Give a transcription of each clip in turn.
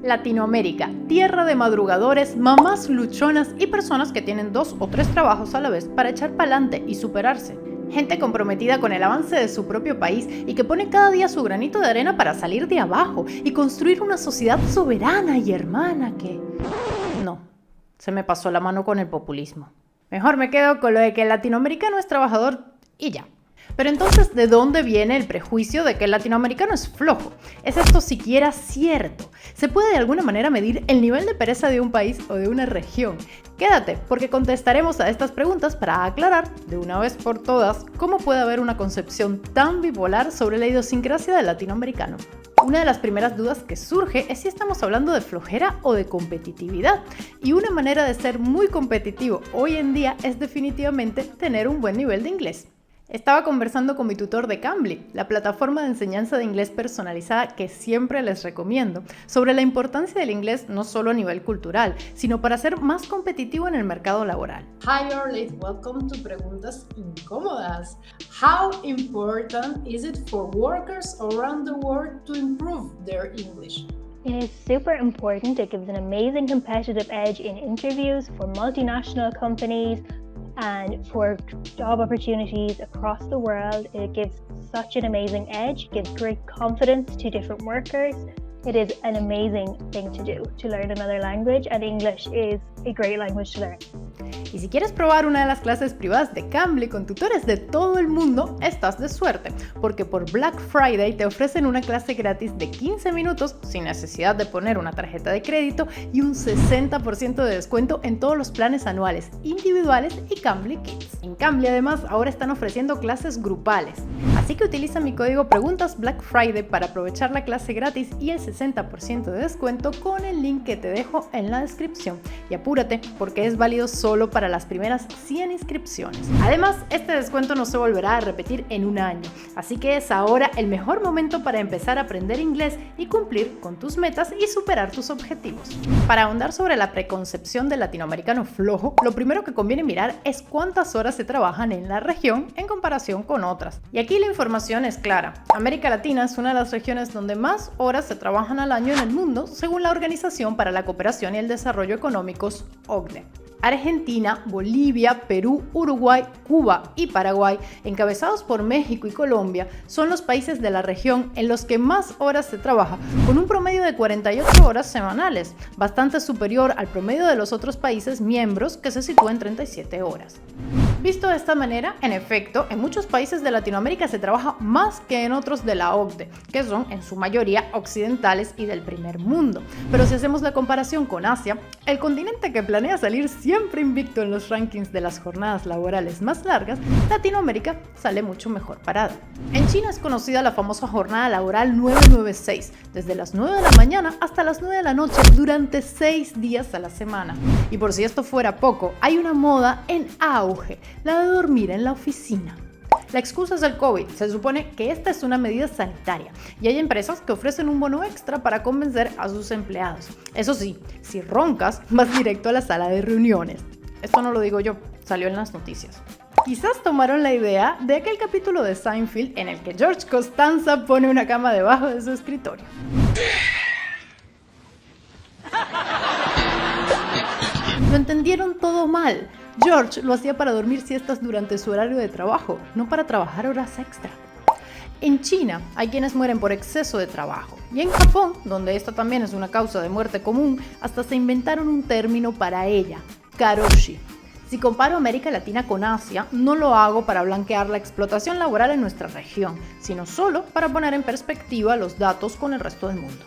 Latinoamérica, tierra de madrugadores, mamás luchonas y personas que tienen 2 o 3 trabajos a la vez para echar pa'lante y superarse. Gente comprometida con el avance de su propio país y que pone cada día su granito de arena para salir de abajo y construir una sociedad soberana y hermana que... No, se me pasó la mano con el populismo. Mejor me quedo con lo de que el latinoamericano es trabajador y ya. Pero entonces, ¿de dónde viene el prejuicio de que el latinoamericano es flojo? ¿Es esto siquiera cierto? ¿Se puede de alguna manera medir el nivel de pereza de un país o de una región? Quédate, porque contestaremos a estas preguntas para aclarar, de una vez por todas, cómo puede haber una concepción tan bipolar sobre la idiosincrasia del latinoamericano. Una de las primeras dudas que surge es si estamos hablando de flojera o de competitividad. Y una manera de ser muy competitivo hoy en día es definitivamente tener un buen nivel de inglés. Estaba conversando con mi tutor de Cambly, la plataforma de enseñanza de inglés personalizada que siempre les recomiendo, sobre la importancia del inglés no solo a nivel cultural, sino para ser más competitivo en el mercado laboral. Hi Orly, welcome to Preguntas Incómodas. How important is it for workers around the world to improve their English? It is super important. It gives an amazing competitive edge in interviews for multinational companies and for job opportunities across the world. It gives such an amazing edge, gives great confidence to different workers. It is an amazing thing to do, to learn another language, and English is a great language to learn. Y si quieres probar una de las clases privadas de Cambly con tutores de todo el mundo, estás de suerte, porque por Black Friday te ofrecen una clase gratis de 15 minutos sin necesidad de poner una tarjeta de crédito y un 60% de descuento en todos los planes anuales, individuales y Cambly Kids. En Cambly además ahora están ofreciendo clases grupales, así que utiliza mi código Preguntas Black Friday para aprovechar la clase gratis y el 60% de descuento con el link que te dejo en la descripción. Y apúrate porque es válido solo para las primeras 100 inscripciones. Además, este descuento no se volverá a repetir en un año, así que es ahora el mejor momento para empezar a aprender inglés y cumplir con tus metas y superar tus objetivos. Para ahondar sobre la preconcepción del latinoamericano flojo, lo primero que conviene mirar es cuántas horas se trabajan en la región en comparación con otras. Y aquí la información es clara. América Latina es una de las regiones donde más horas se trabajan al año en el mundo, según la Organización para la Cooperación y el Desarrollo Económicos, OCDE. Argentina, Bolivia, Perú, Uruguay, Cuba y Paraguay, encabezados por México y Colombia, son los países de la región en los que más horas se trabaja, con un promedio de 48 horas semanales, bastante superior al promedio de los otros países miembros, que se sitúa en 37 horas. Visto de esta manera, en efecto, en muchos países de Latinoamérica se trabaja más que en otros de la OCDE, que son en su mayoría occidentales y del primer mundo. Pero si hacemos la comparación con Asia, el continente que planea salir siempre invicto en los rankings de las jornadas laborales más largas, Latinoamérica sale mucho mejor parada. En China es conocida la famosa jornada laboral 996, desde las 9 de la mañana hasta las 9 de la noche durante 6 días a la semana. Y por si esto fuera poco, hay una moda en auge, la de dormir en la oficina. La excusa es el COVID. Se supone que esta es una medida sanitaria y hay empresas que ofrecen un bono extra para convencer a sus empleados. Eso sí, si roncas, vas directo a la sala de reuniones. Esto no lo digo yo, salió en las noticias. Quizás tomaron la idea de aquel capítulo de Seinfeld en el que George Costanza pone una cama debajo de su escritorio. Lo entendieron todo mal. George lo hacía para dormir siestas durante su horario de trabajo, no para trabajar horas extra. En China hay quienes mueren por exceso de trabajo. Y en Japón, donde esta también es una causa de muerte común, hasta se inventaron un término para ella, karoshi. Si comparo América Latina con Asia, no lo hago para blanquear la explotación laboral en nuestra región, sino solo para poner en perspectiva los datos con el resto del mundo.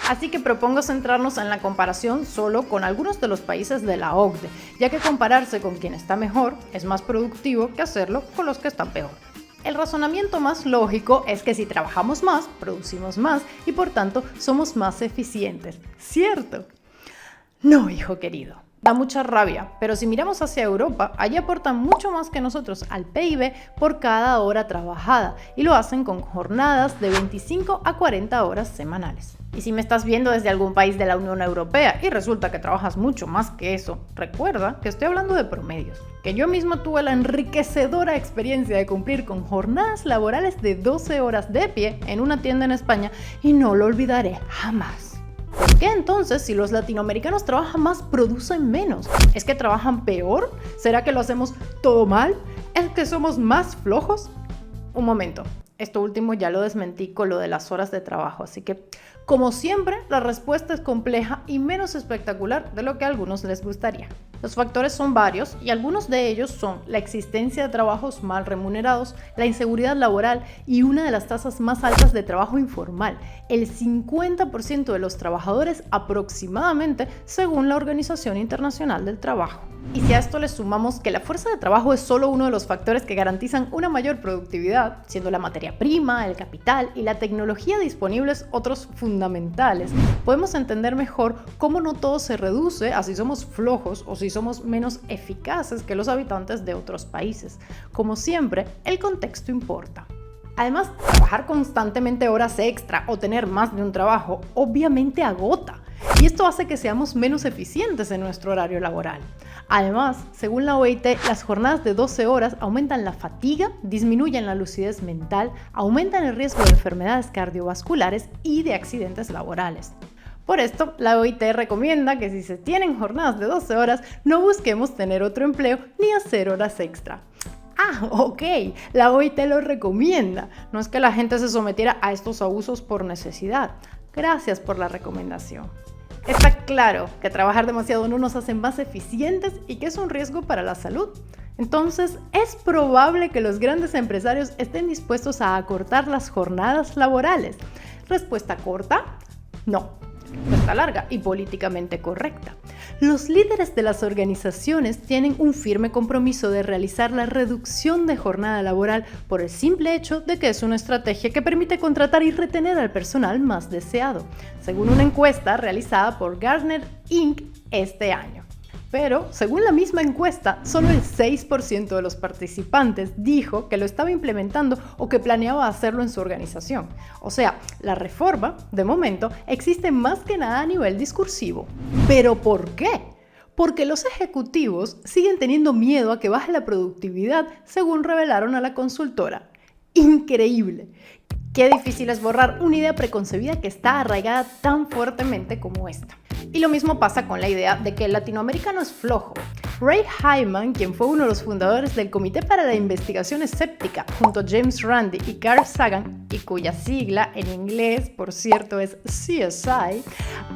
Así que propongo centrarnos en la comparación solo con algunos de los países de la OCDE, ya que compararse con quien está mejor es más productivo que hacerlo con los que están peor. El razonamiento más lógico es que si trabajamos más, producimos más y por tanto somos más eficientes, ¿cierto? No, hijo querido. Da mucha rabia, pero si miramos hacia Europa, allí aportan mucho más que nosotros al PIB por cada hora trabajada y lo hacen con jornadas de 25 a 40 horas semanales. Y si me estás viendo desde algún país de la Unión Europea y resulta que trabajas mucho más que eso, recuerda que estoy hablando de promedios, que yo misma tuve la enriquecedora experiencia de cumplir con jornadas laborales de 12 horas de pie en una tienda en España y no lo olvidaré jamás. ¿Por qué entonces, si los latinoamericanos trabajan más, producen menos? ¿Es que trabajan peor? ¿Será que lo hacemos todo mal? ¿Es que somos más flojos? Un momento, esto último ya lo desmentí con lo de las horas de trabajo, así que, como siempre, la respuesta es compleja y menos espectacular de lo que a algunos les gustaría. Los factores son varios y algunos de ellos son la existencia de trabajos mal remunerados, la inseguridad laboral y una de las tasas más altas de trabajo informal, el 50% de los trabajadores aproximadamente, según la Organización Internacional del Trabajo. Y si a esto le sumamos que la fuerza de trabajo es solo uno de los factores que garantizan una mayor productividad, siendo la materia prima, el capital y la tecnología disponibles otros fundamentales, podemos entender mejor cómo no todo se reduce a si somos flojos o si somos menos eficaces que los habitantes de otros países. Como siempre, el contexto importa. Además, trabajar constantemente horas extra o tener más de un trabajo obviamente agota, y esto hace que seamos menos eficientes en nuestro horario laboral. Además, según la OIT, las jornadas de 12 horas aumentan la fatiga, disminuyen la lucidez mental, aumentan el riesgo de enfermedades cardiovasculares y de accidentes laborales. Por esto, la OIT recomienda que si se tienen jornadas de 12 horas, no busquemos tener otro empleo ni hacer horas extra. Ah, ok, la OIT lo recomienda. No es que la gente se sometiera a estos abusos por necesidad. Gracias por la recomendación. Está claro que trabajar demasiado no nos hace más eficientes y que es un riesgo para la salud. Entonces, ¿es probable que los grandes empresarios estén dispuestos a acortar las jornadas laborales? Respuesta corta, no. Respuesta larga y políticamente correcta. Los líderes de las organizaciones tienen un firme compromiso de realizar la reducción de jornada laboral por el simple hecho de que es una estrategia que permite contratar y retener al personal más deseado, según una encuesta realizada por Gartner Inc. este año. Pero, según la misma encuesta, solo el 6% de los participantes dijo que lo estaba implementando o que planeaba hacerlo en su organización. O sea, la reforma, de momento, existe más que nada a nivel discursivo. ¿Pero por qué? Porque los ejecutivos siguen teniendo miedo a que baje la productividad, según revelaron a la consultora. Increíble. Qué difícil es borrar una idea preconcebida que está arraigada tan fuertemente como esta. Y lo mismo pasa con la idea de que el latinoamericano es flojo. Ray Hyman, quien fue uno de los fundadores del Comité para la Investigación Escéptica, junto a James Randi y Carl Sagan, y cuya sigla en inglés, por cierto, es CSI,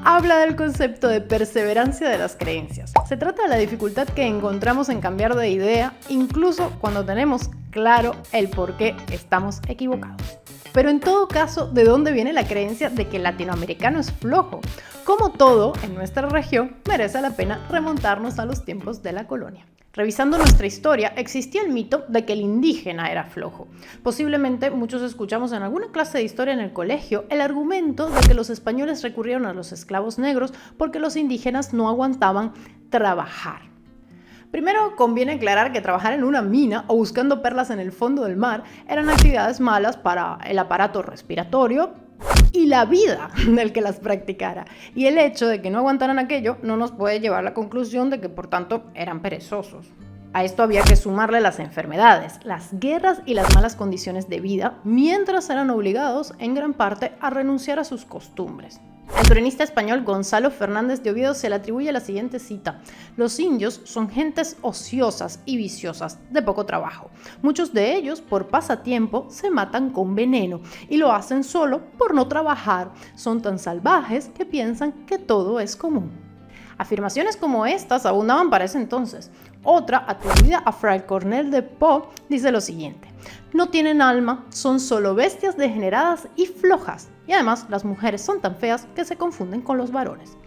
habla del concepto de perseverancia de las creencias. Se trata de la dificultad que encontramos en cambiar de idea, incluso cuando tenemos claro el por qué estamos equivocados. Pero en todo caso, ¿de dónde viene la creencia de que el latinoamericano es flojo? Como todo en nuestra región, merece la pena remontarnos a los tiempos de la colonia. Revisando nuestra historia, existía el mito de que el indígena era flojo. Posiblemente muchos escuchamos en alguna clase de historia en el colegio el argumento de que los españoles recurrieron a los esclavos negros porque los indígenas no aguantaban trabajar. Primero, conviene aclarar que trabajar en una mina o buscando perlas en el fondo del mar eran actividades malas para el aparato respiratorio y la vida del que las practicara. Y el hecho de que no aguantaran aquello no nos puede llevar a la conclusión de que, por tanto, eran perezosos. A esto había que sumarle las enfermedades, las guerras y las malas condiciones de vida, mientras eran obligados, en gran parte, a renunciar a sus costumbres. Al cronista español Gonzalo Fernández de Oviedo se le atribuye la siguiente cita: los indios son gentes ociosas y viciosas, de poco trabajo. Muchos de ellos, por pasatiempo, se matan con veneno y lo hacen solo por no trabajar. Son tan salvajes que piensan que todo es común. Afirmaciones como estas abundaban para ese entonces. Otra, atribuida a Fray Cornel de Pau, dice lo siguiente: no tienen alma, son solo bestias degeneradas y flojas. Y además, las mujeres son tan feas que se confunden con los varones.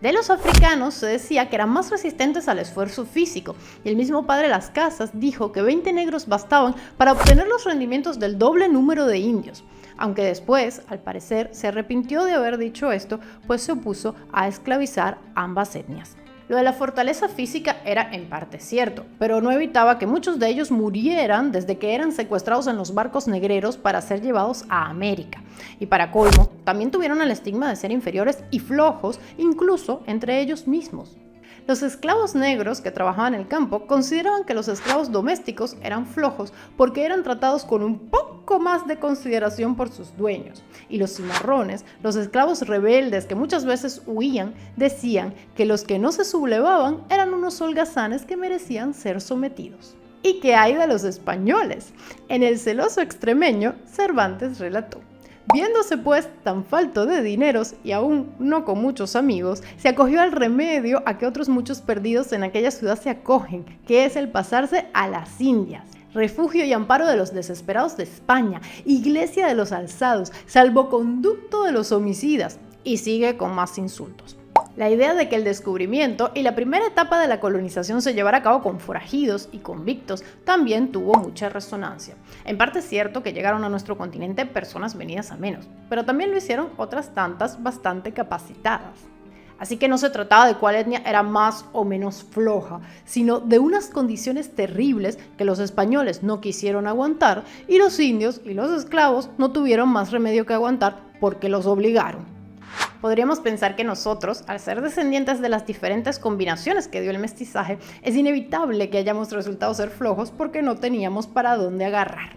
De los africanos se decía que eran más resistentes al esfuerzo físico, y el mismo padre Las Casas dijo que 20 negros bastaban para obtener los rendimientos del doble número de indios. Aunque después, al parecer, se arrepintió de haber dicho esto, pues se opuso a esclavizar ambas etnias. Lo de la fortaleza física era en parte cierto, pero no evitaba que muchos de ellos murieran desde que eran secuestrados en los barcos negreros para ser llevados a América. Y para colmo, también tuvieron el estigma de ser inferiores y flojos, incluso entre ellos mismos. Los esclavos negros que trabajaban en el campo consideraban que los esclavos domésticos eran flojos porque eran tratados con un poco más de consideración por sus dueños. Y los cimarrones, los esclavos rebeldes que muchas veces huían, decían que los que no se sublevaban eran unos holgazanes que merecían ser sometidos. ¿Y qué hay de los españoles? En El celoso extremeño, Cervantes relató: viéndose pues tan falto de dineros y aún no con muchos amigos, se acogió al remedio a que otros muchos perdidos en aquella ciudad se acogen, que es el pasarse a las Indias. Refugio y amparo de los desesperados de España, iglesia de los alzados, salvoconducto de los homicidas, y sigue con más insultos. La idea de que el descubrimiento y la primera etapa de la colonización se llevara a cabo con forajidos y convictos también tuvo mucha resonancia. En parte es cierto que llegaron a nuestro continente personas venidas a menos, pero también lo hicieron otras tantas bastante capacitadas. Así que no se trataba de cuál etnia era más o menos floja, sino de unas condiciones terribles que los españoles no quisieron aguantar y los indios y los esclavos no tuvieron más remedio que aguantar porque los obligaron. Podríamos pensar que nosotros, al ser descendientes de las diferentes combinaciones que dio el mestizaje, es inevitable que hayamos resultado ser flojos porque no teníamos para dónde agarrar.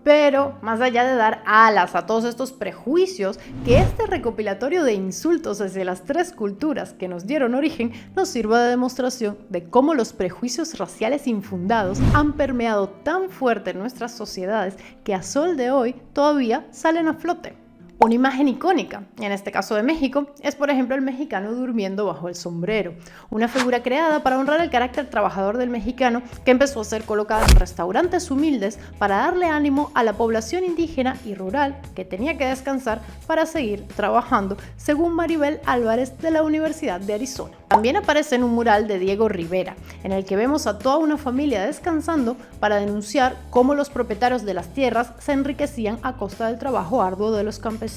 Pero, más allá de dar alas a todos estos prejuicios, que este recopilatorio de insultos hacia las tres culturas que nos dieron origen nos sirva de demostración de cómo los prejuicios raciales infundados han permeado tan fuerte en nuestras sociedades que a sol de hoy todavía salen a flote. Una imagen icónica, en este caso de México, es por ejemplo el mexicano durmiendo bajo el sombrero, una figura creada para honrar el carácter trabajador del mexicano que empezó a ser colocada en restaurantes humildes para darle ánimo a la población indígena y rural que tenía que descansar para seguir trabajando, según Maribel Álvarez de la Universidad de Arizona. También aparece en un mural de Diego Rivera, en el que vemos a toda una familia descansando para denunciar cómo los propietarios de las tierras se enriquecían a costa del trabajo arduo de los campesinos.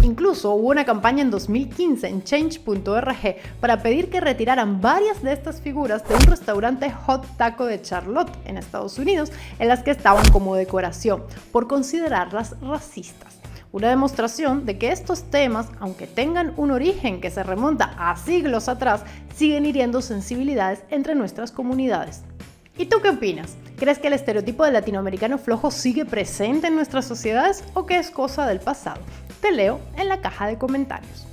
Incluso hubo una campaña en 2015 en change.org para pedir que retiraran varias de estas figuras de un restaurante Hot Taco de Charlotte en Estados Unidos, en las que estaban como decoración, por considerarlas racistas. Una demostración de que estos temas, aunque tengan un origen que se remonta a siglos atrás, siguen hiriendo sensibilidades entre nuestras comunidades. ¿Y tú qué opinas? ¿Crees que el estereotipo del latinoamericano flojo sigue presente en nuestras sociedades o que es cosa del pasado? Te leo en la caja de comentarios.